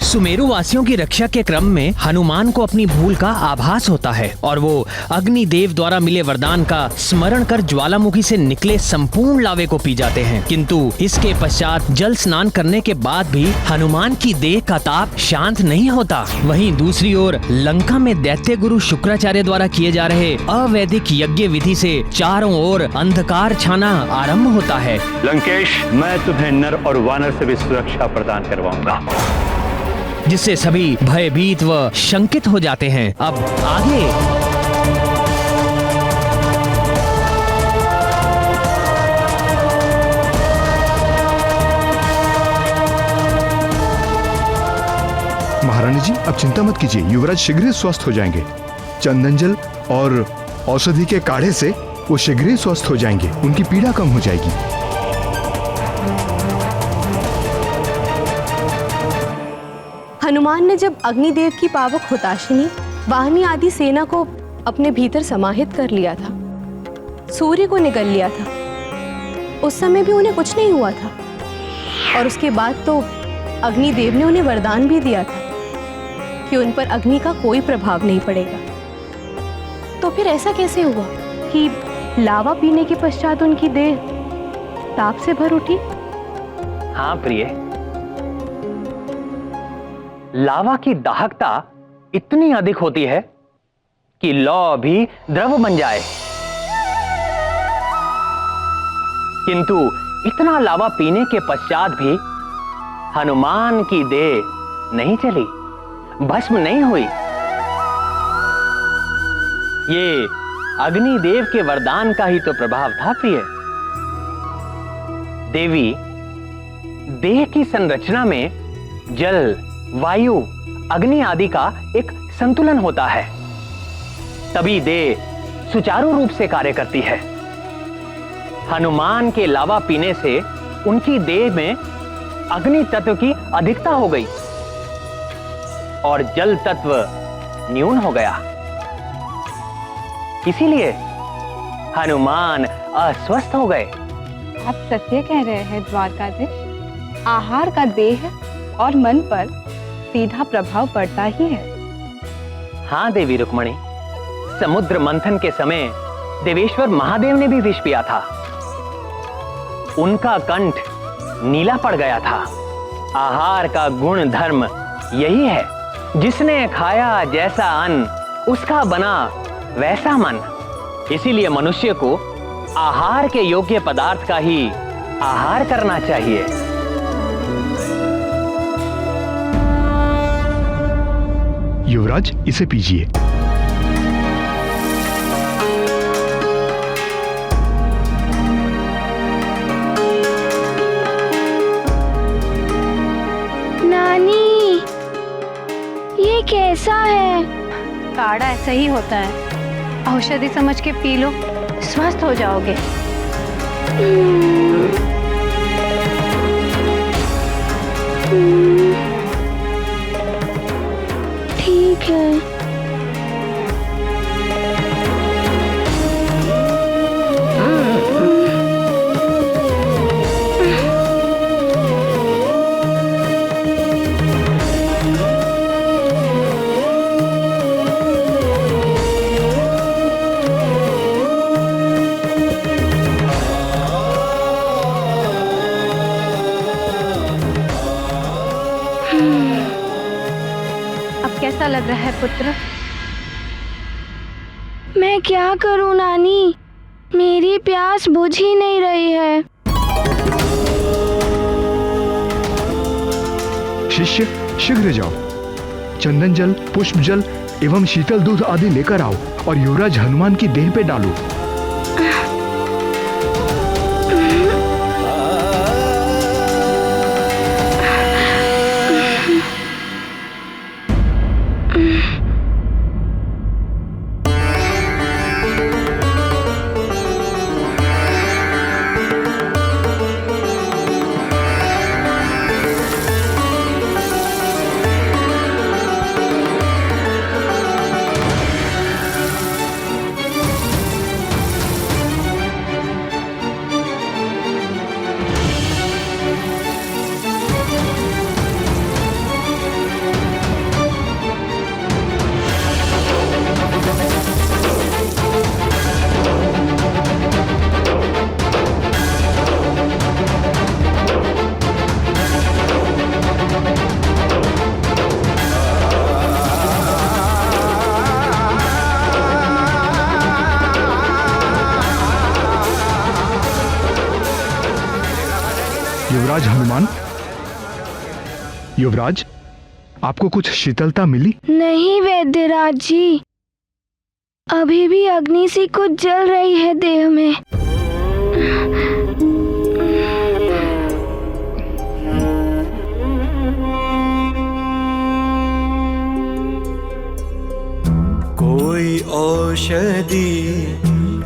सुमेरु वासियों की रक्षा के क्रम में हनुमान को अपनी भूल का आभास होता है और वो अग्नि देव द्वारा मिले वरदान का स्मरण कर ज्वालामुखी से निकले संपूर्ण लावे को पी जाते हैं। किंतु इसके पश्चात जल स्नान करने के बाद भी हनुमान की देह का ताप शांत नहीं होता। वहीं दूसरी ओर लंका में दैत्य गुरु शुक्राचार्य द्वारा किए जा रहे अवैदिक यज्ञ विधि से चारों ओर अंधकार छाना आरंभ होता है। लंकेश, मैं तुम्हें नर और वानर से भी सुरक्षा प्रदान करवाऊंगा, जिससे सभी भयभीत व शंकित हो जाते हैं। अब आगे महारानी जी, अब चिंता मत कीजिए, युवराज शीघ्र ही स्वस्थ हो जाएंगे। चंदन जल और औषधि के काढ़े से वो शीघ्र ही स्वस्थ हो जाएंगे, उनकी पीड़ा कम हो जाएगी। हनुमान ने जब अग्निदेव की पावक हुताशिनी, वाहिनी आदि सेना को अपने भीतर समाहित कर लिया था, सूर्य को निगल लिया था, उस समय भी उन्हें कुछ नहीं हुआ था। और उसके बाद तो अग्निदेव ने उन्हें वरदान भी दिया था कि उन पर अग्नि का कोई प्रभाव नहीं पड़ेगा। तो फिर ऐसा कैसे हुआ कि लावा पीने के पश्चात उनकी देह ताप से भर उठी? हाँ प्रिय, लावा की दाहकता इतनी अधिक होती है कि लौ भी द्रव बन जाए, किंतु इतना लावा पीने के पश्चात भी हनुमान की देह नहीं चली, भस्म नहीं हुई। ये अग्निदेव के वरदान का ही तो प्रभाव था प्रिय। देवी, देह की संरचना में जल, वायु, अग्नि आदि का एक संतुलन होता है, तभी देह सुचारू रूप से कार्य करती है। हनुमान के लावा पीने से उनकी देह में अग्नि तत्व की अधिकता हो गई और जल तत्व न्यून हो गया। इसीलिए हनुमान अस्वस्थ हो गए। आप सत्य कह रहे हैं द्वारकाधीश, आहार का देह और मन पर सीधा प्रभाव पड़ता ही है। हाँ देवी रुक्मणी, समुद्र मंथन के समय देवेश्वर महादेव ने भी विष पिया था, उनका कंठ नीला पड़ गया था। आहार का गुण धर्म यही है, जिसने खाया जैसा अन्न उसका बना वैसा मन। इसीलिए मनुष्य को आहार के योग्य पदार्थ का ही आहार करना चाहिए। युवराज, इसे पीजिए। नानी, ये कैसा है? काढ़ा ऐसा ही होता है, औषधि समझ के पी लो, स्वस्थ हो जाओगे। ठीक है। कैसा लग रहा है पुत्र? मैं क्या करूं नानी, मेरी प्यास बुझ ही नहीं रही है। शिष्य, शीघ्र जाओ, चंदन जल, पुष्प जल एवं शीतल दूध आदि लेकर आओ और युवराज हनुमान की देह पे डालो। युवराज हनुमान, युवराज, आपको कुछ शीतलता मिली? नहीं वैद्यराज जी, अभी भी अग्नि सी कुछ जल रही है देह में। कोई औषधि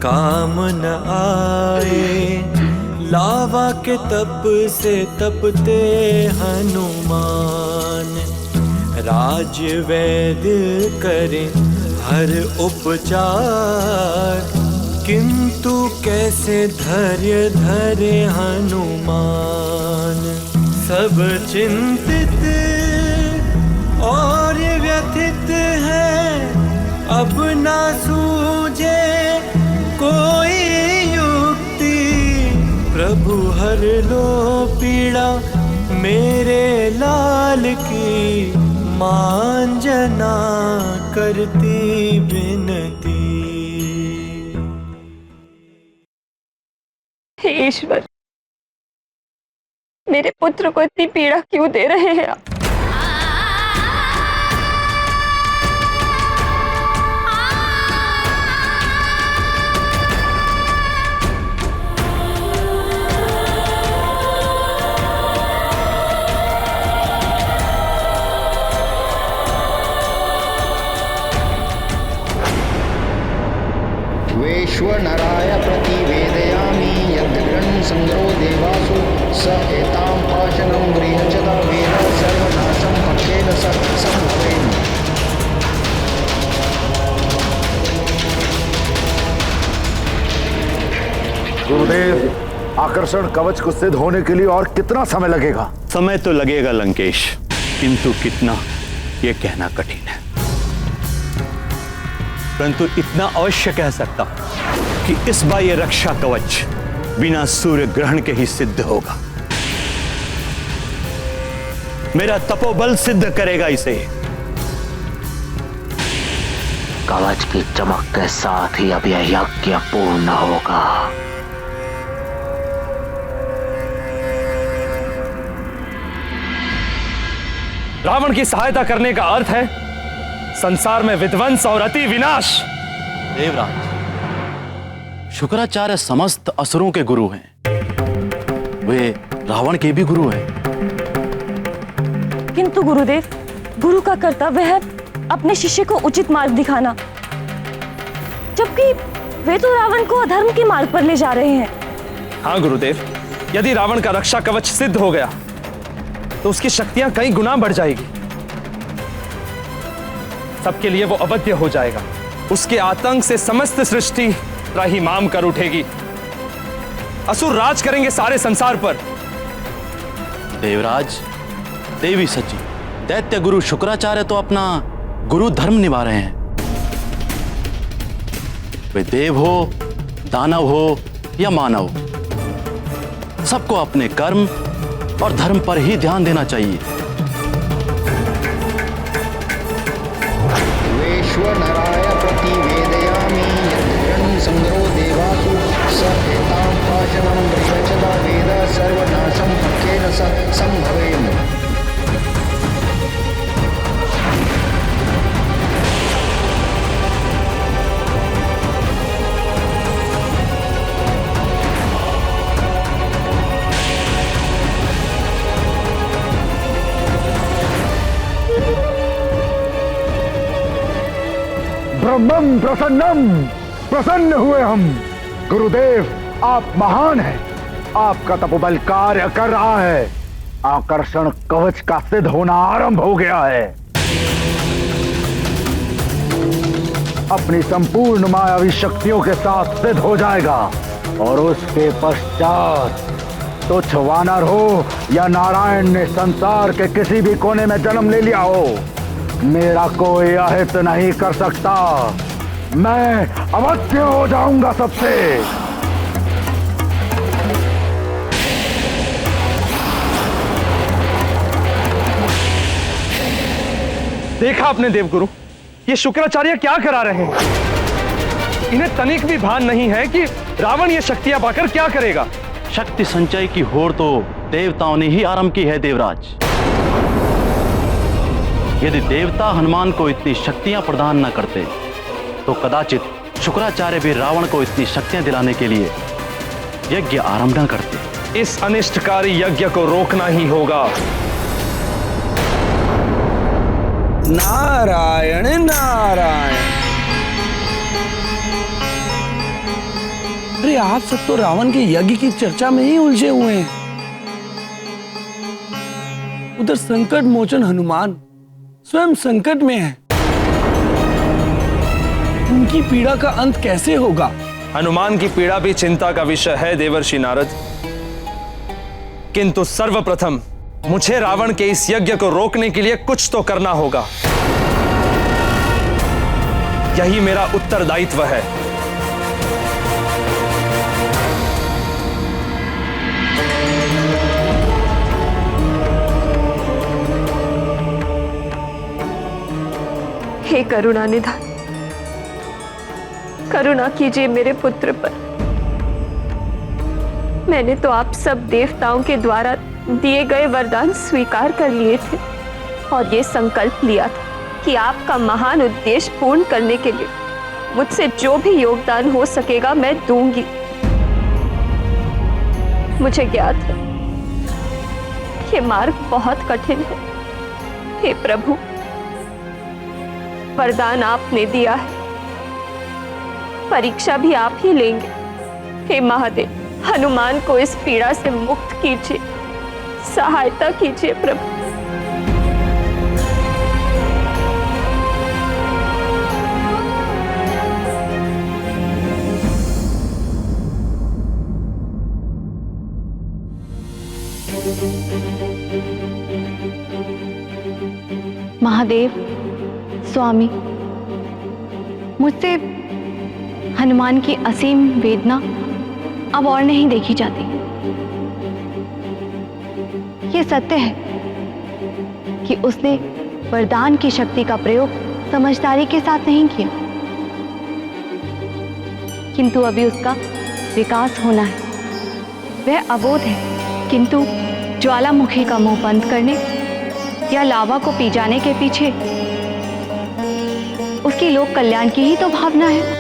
काम न आए, लावा के तप से तपते हनुमान। राज वैद्य करे हर उपचार, किंतु कैसे धैर्य धरे हनुमान। सब चिंतित और व्यथित है, अब ना सूझे कोई युक्ति। प्रभु हर लो पीड़ा मेरे लाल की, मांजना करती विनती। हे ईश्वर, मेरे पुत्र को इतनी पीड़ा क्यों दे रहे हैं आप? वैश्वनराय प्रतिवेदयामि यद्गृहन् संग्रो देवासु स एतां पाशनं गृह्यचदा वेद सर्वनाशं पक्षेन स संभवेन्। गुरुदेव, आकर्षण कवच को सिद्ध होने के लिए और कितना समय लगेगा? समय तो लगेगा लंकेश, किंतु कितना ये कहना कठिन है। परंतु इतना अवश्य कह सकता हूं कि इस बार यह रक्षा कवच बिना सूर्य ग्रहण के ही सिद्ध होगा। मेरा तपोबल सिद्ध करेगा इसे। कवच की चमक के साथ ही अब यह यज्ञ पूर्ण होगा। रावण की सहायता करने का अर्थ है संसार में विध्वंस और अति विनाश। देवराज, शुक्राचार्य समस्त असुरों के गुरु हैं। वे रावण के भी गुरु हैं। किंतु गुरुदेव, गुरु का कर्तव्य है अपने शिष्य को उचित मार्ग दिखाना, जबकि वे तो रावण को अधर्म के मार्ग पर ले जा रहे हैं। हाँ गुरुदेव, यदि रावण का रक्षा कवच सिद्ध हो गया तो उसकी शक्तियां कई गुना बढ़ जाएगी। सबके लिए वो अवध्य हो जाएगा। उसके आतंक से समस्त सृष्टि त्राहिमाम कर उठेगी। असुर राज करेंगे सारे संसार पर। देवराज, देवी सची, दैत्य गुरु शुक्राचार्य तो अपना गुरु धर्म निभा रहे हैं। वे देव हो, दानव हो या मानव, सबको अपने कर्म और धर्म पर ही ध्यान देना चाहिए। वैश्वनराय प्रतिवेदयामि यद्गृहन् संग्रो देवासु स एतां पाशनं गृह्यचदा वेद सर्वनाशं पक्षेन स संभवेन्। ब्रह्मं प्रसन्नम, प्रसन्न हुए हम। गुरुदेव, आप महान हैं। आपका तपोबल कार्य कर रहा है। आकर्षण कवच का सिद्ध होना आरंभ हो गया है। अपनी संपूर्ण मायावी शक्तियों के साथ सिद्ध हो जाएगा और उसके पश्चात तुच्छ वानर हो या नारायण ने संसार के किसी भी कोने में जन्म ले लिया हो, मेरा कोई अहित नहीं कर सकता। मैं अवश्य हो जाऊंगा सबसे। देखा आपने देवगुरु, ये शुक्राचार्य क्या करा रहे हैं। इन्हें तनिक भी भान नहीं है कि रावण ये शक्तियां पाकर क्या करेगा। शक्ति संचय की होड़ तो देवताओं ने ही आरंभ की है देवराज। यदि देवता हनुमान को इतनी शक्तियां प्रदान न करते तो कदाचित शुक्राचार्य भी रावण को इतनी शक्तियां दिलाने के लिए यज्ञ आरंभ न करते। इस अनिष्टकारी यज्ञ को रोकना ही होगा। नारायण नारायण। अरे आप सब तो रावण के यज्ञ की चर्चा में ही उलझे हुए हैं। उधर संकट मोचन हनुमान स्वयं संकट में है। उनकी पीड़ा का अंत कैसे होगा? हनुमान की पीड़ा भी चिंता का विषय है देवर्षि नारद, किंतु सर्वप्रथम मुझे रावण के इस यज्ञ को रोकने के लिए कुछ तो करना होगा। यही मेरा उत्तरदायित्व है। हे करुणा निधान, करुणा कीजिए मेरे पुत्र पर। मैंने तो आप सब देवताओं के द्वारा दिए गए वरदान स्वीकार कर लिए थे और ये संकल्प लिया था कि आपका महान उद्देश्य पूर्ण करने के लिए मुझसे जो भी योगदान हो सकेगा मैं दूंगी। मुझे ज्ञात है ये मार्ग बहुत कठिन है। हे प्रभु, वरदान आपने दिया है, परीक्षा भी आप ही लेंगे। हे महादेव, हनुमान को इस पीड़ा से मुक्त कीजिए, सहायता कीजिए प्रभु। महादेव, स्वामी, मुझसे हनुमान की असीम वेदना अब और नहीं देखी जाती। ये सत्य है कि उसने वरदान की शक्ति का प्रयोग समझदारी के साथ नहीं किया, किंतु अभी उसका विकास होना है। वह अबोध है, किंतु ज्वालामुखी का मुंह बंद करने या लावा को पी जाने के पीछे उसकी लोक कल्याण की ही तो भावना है।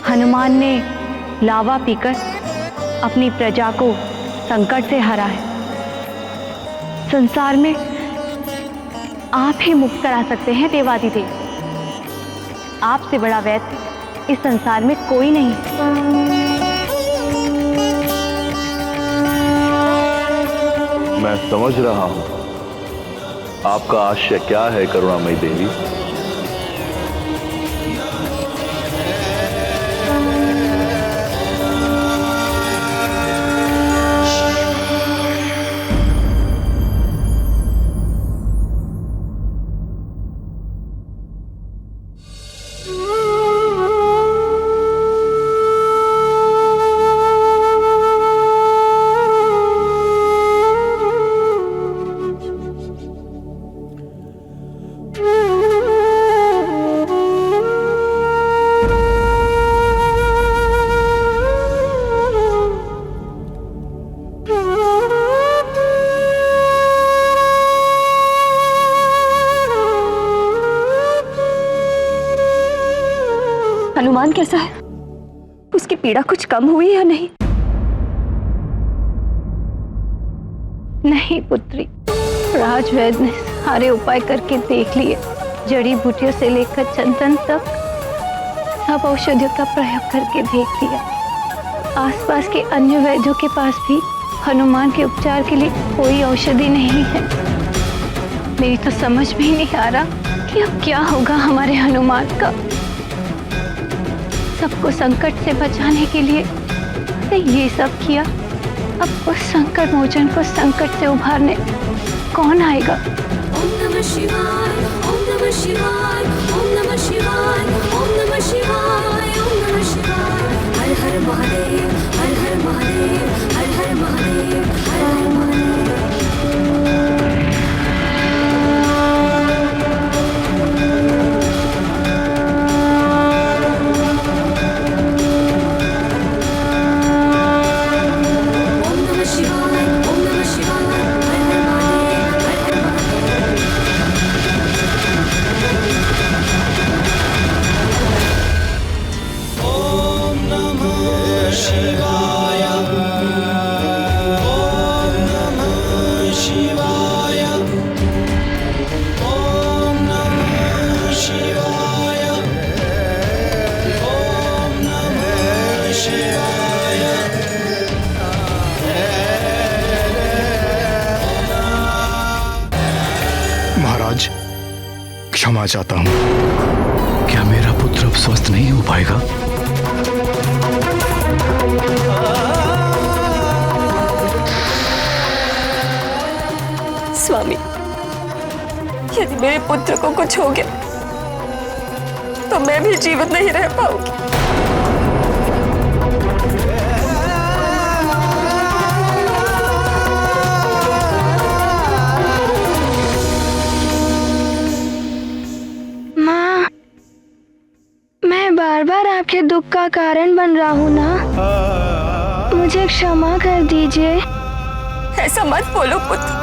हनुमान ने लावा पीकर अपनी प्रजा को संकट से हरा है। संसार में आप ही मुक्त करा सकते हैं देवादिदेव। आपसे बड़ा वैद्य इस संसार में कोई नहीं। मैं समझ रहा हूं आपका आशय क्या है करुणामयी देवी। हनुमान कैसा है? उसकी पीड़ा कुछ कम हुई या नहीं? नहीं पुत्री, राजवैद्य ने सारे उपाय करके देख लिए। जड़ी बूटियों से लेकर चंदन तक सब औषधियों का प्रयोग करके देख लिया। आसपास के अन्य वैद्यों के पास भी हनुमान के उपचार के लिए कोई औषधि नहीं है। मेरी तो समझ में ही नहीं आ रहा कि अब क्या होगा हमारे हनुमान का। सबको संकट से बचाने के लिए ये सब किया, अब उस संकट मोचन को संकट से उभारने कौन आएगा? ओम नमः शिवाय, ओम नमः शिवाय, ओम नमः शिवाय, ओम नमः शिवाय, ओम नमः शिवाय। हर हर महादेव, हर हर महादेव, हर हर महादेव, हर हर महादेव। वैद्यराज, क्षमा चाहता हूं। क्या मेरा पुत्र अब स्वस्थ नहीं हो पाएगा? स्वामी, यदि मेरे पुत्र को कुछ हो गया तो मैं भी जीवित नहीं रह पाऊंगी। माँ, मैं बार बार आपके दुख का कारण बन रहा हूँ ना, मुझे क्षमा कर दीजिए। ऐसा मत बोलो पुत्र।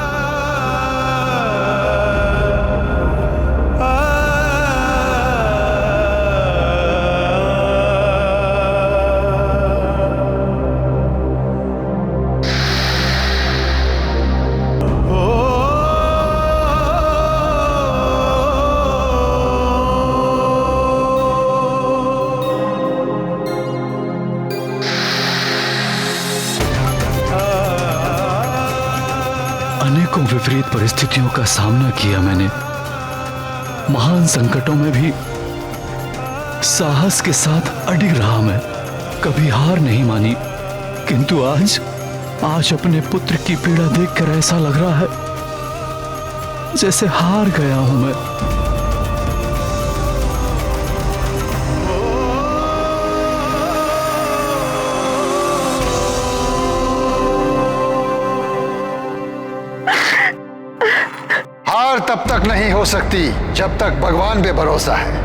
अनेकों विपरीत परिस्थितियों का सामना किया मैंने। महान संकटों में भी साहस के साथ अडिग रहा मैं, कभी हार नहीं मानी। किंतु आज अपने पुत्र की पीड़ा देखकर ऐसा लग रहा है जैसे हार गया हूं मैं। हार तब तक नहीं हो सकती जब तक भगवान पे भरोसा है।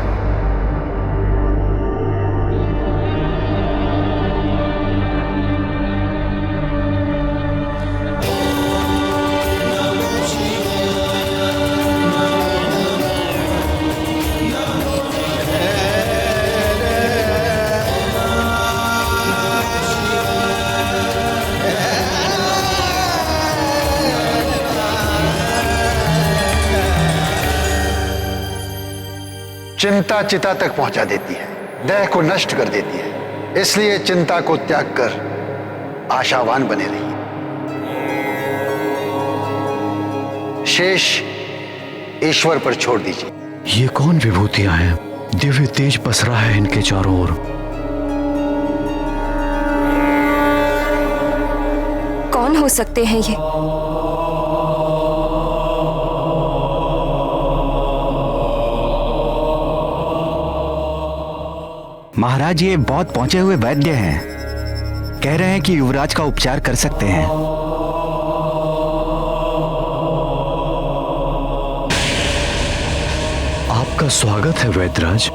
चिंता चिता तक पहुंचा देती है, देह को नष्ट कर देती है। इसलिए चिंता को त्याग कर आशावान बने रहिए। शेष ईश्वर पर छोड़ दीजिए। ये कौन विभूतियां हैं? दिव्य तेज पसरा है इनके चारों ओर। कौन हो सकते हैं ये? महाराज, ये बहुत पहुंचे हुए वैद्य हैं। कह रहे हैं कि युवराज का उपचार कर सकते हैं। आपका स्वागत है वैद्यराज।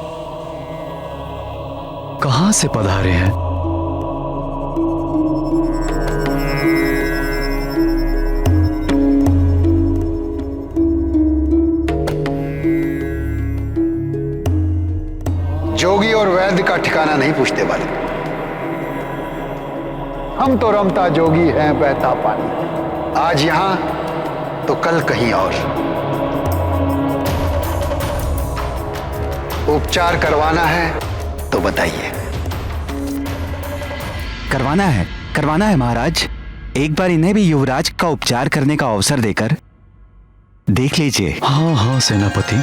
कहां से पधारे हैं? जोगी और वैद्य का ठिकाना नहीं पूछते वाले। हम तो रमता जोगी हैं, बहता पानी। आज यहां तो कल कहीं और। उपचार करवाना है तो बताइए। करवाना है महाराज। एक बार इन्हें भी युवराज का उपचार करने का अवसर देकर देख लीजिए। हाँ सेनापति,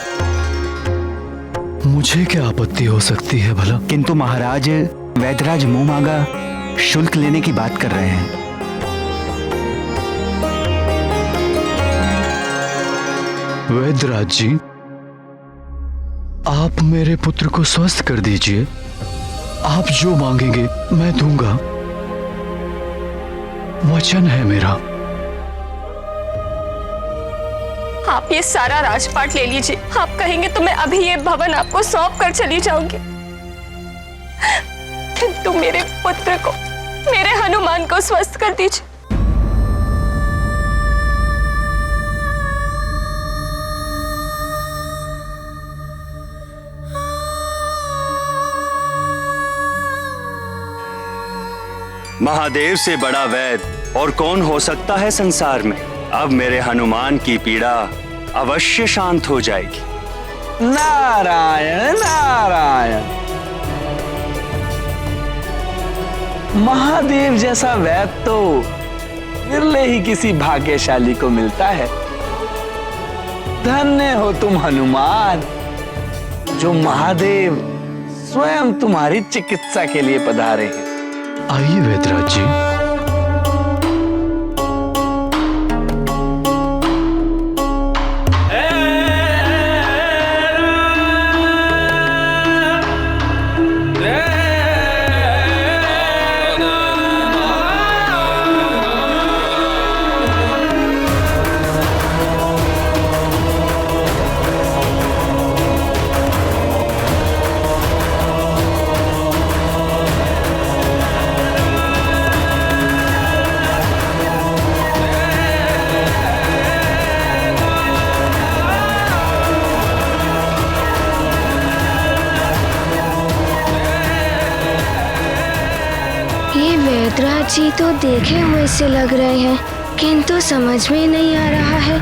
मुझे क्या आपत्ति हो सकती है भला? किंतु महाराज, वैद्यराज मुंह मांगा शुल्क लेने की बात कर रहे हैं। वैद्यराज जी, आप मेरे पुत्र को स्वस्थ कर दीजिए। आप जो मांगेंगे मैं दूंगा, वचन है मेरा। आप ये सारा राजपाट ले लीजिए। आप कहेंगे तो मैं अभी ये भवन आपको सौंप कर चली जाऊंगी। किंतु मेरे पुत्र को, मेरे हनुमान को स्वस्थ कर दीजिए। महादेव से बड़ा वैद्य और कौन हो सकता है संसार में। अब मेरे हनुमान की पीड़ा अवश्य शांत हो जाएगी। नारायण नारायण। महादेव जैसा वैद्य तो विरले ही किसी भाग्यशाली को मिलता है। धन्य हो तुम हनुमान, जो महादेव स्वयं तुम्हारी चिकित्सा के लिए पधारे हैं। आइए वेदराज जी। ये वेदराज जी तो देखे हुए से लग रहे हैं, किंतु समझ में नहीं आ रहा है